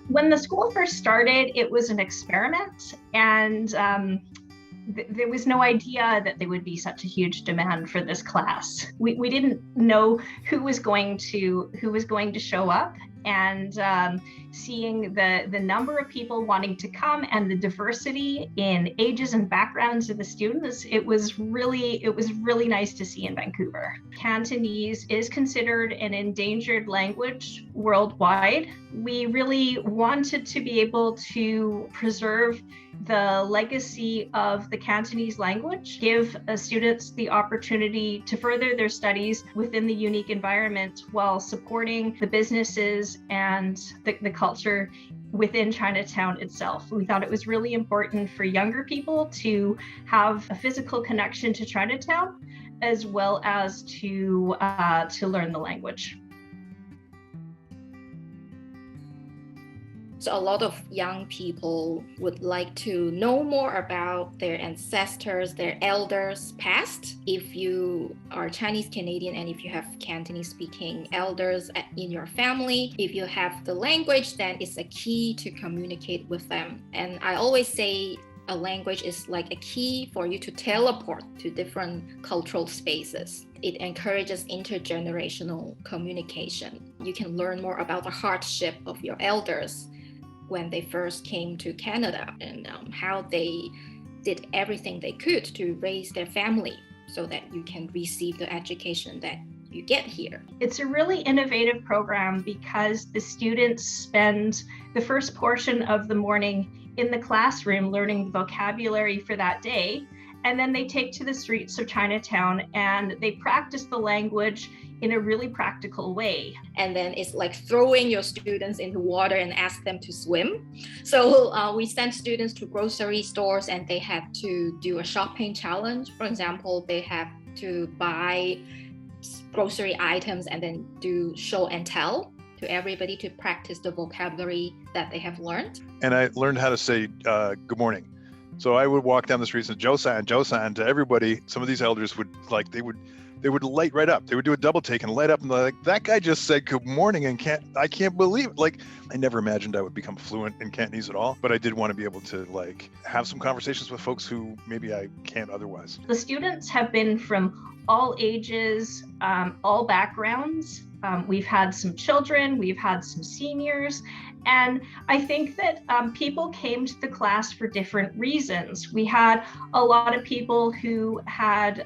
When the school first started, it was an experiment, and there was no idea that there would be such a huge demand for this class. We didn't know who was going to show up, and seeing the number of people wanting to come and the diversity in ages and backgrounds of the students, it was really nice to see in Vancouver. Cantonese is considered an endangered language worldwide. We really wanted to be able to preserve the legacy of the Cantonese language, give students the opportunity to further their studies within the unique environment while supporting the businesses and the culture within Chinatown itself. We thought it was really important for younger people to have a physical connection to Chinatown, as well as to learn the language. So a lot of young people would like to know more about their ancestors, their elders past. If you are Chinese Canadian and if you have Cantonese speaking elders in your family, if you have the language, then it's a key to communicate with them. And I always say a language is like a key for you to teleport to different cultural spaces. It encourages intergenerational communication. You can learn more about the hardship of your elders when they first came to Canada and how they did everything they could to raise their family so that you can receive the education that you get here. It's a really innovative program because the students spend the first portion of the morning in the classroom learning vocabulary for that day, and then they take to the streets of Chinatown and they practice the language in a really practical way. And then it's like throwing your students into water and ask them to swim. So we send students to grocery stores and they have to do a shopping challenge. For example, they have to buy grocery items and then do show and tell to everybody to practice the vocabulary that they have learned. And I learned how to say good morning. So I would walk down the streets and Josan to everybody. Some of these elders would they would light right up. They would do a double take and light up and they're like, that guy just said good morning and I can't believe it. Like, I never imagined I would become fluent in Cantonese at all, but I did want to be able to like have some conversations with folks who maybe I can't otherwise. The students have been from all ages, all backgrounds. We've had some children, we've had some seniors, and I think that people came to the class for different reasons. We had a lot of people who had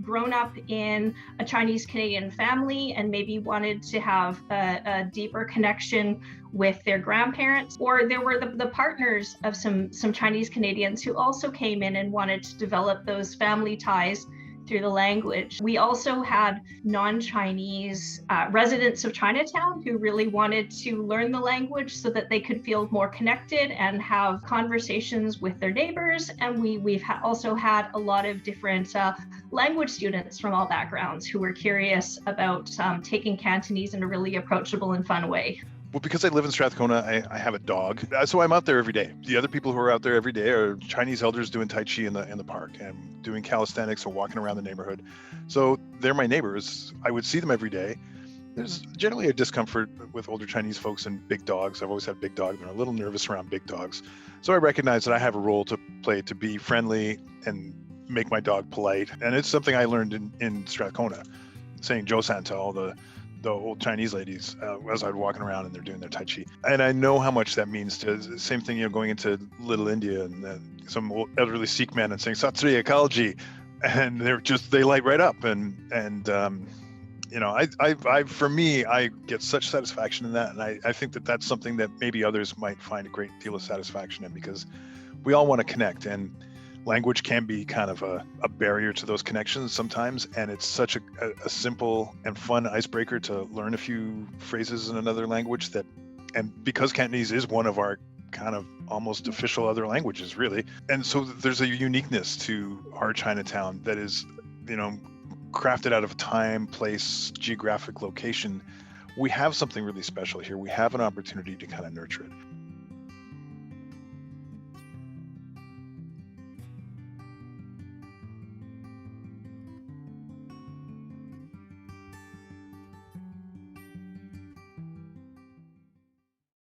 grown up in a Chinese Canadian family and maybe wanted to have a deeper connection with their grandparents, or there were the partners of some Chinese Canadians who also came in and wanted to develop those family ties through the language. We also had non-Chinese residents of Chinatown who really wanted to learn the language so that they could feel more connected and have conversations with their neighbors. And we've also had a lot of different language students from all backgrounds who were curious about taking Cantonese in a really approachable and fun way. Well, because I live in Strathcona, I have a dog, so I'm out there every day. The other people who are out there every day are Chinese elders doing Tai Chi in the park and doing calisthenics or walking around the neighborhood. So they're my neighbors. I would see them every day. There's generally a discomfort with older Chinese folks and big dogs. I've always had big dogs. They're a little nervous around big dogs. So I recognize that I have a role to play to be friendly and make my dog polite. And it's something I learned in Strathcona, saying Josan to all the old Chinese ladies as I'd walking around and they're doing their Tai Chi. And I know how much that means to, same thing, going into Little India and some old elderly Sikh men and saying Sat Sri Akal Ji, and they light right up. And for me, I get such satisfaction in that. And I think that that's something that maybe others might find a great deal of satisfaction in, because we all want to connect, and language can be kind of a barrier to those connections sometimes, and it's such a simple and fun icebreaker to learn a few phrases in another language and because Cantonese is one of our kind of almost official other languages, really, and so there's a uniqueness to our Chinatown that is, crafted out of time, place, geographic location. We have something really special here. We have an opportunity to kind of nurture it.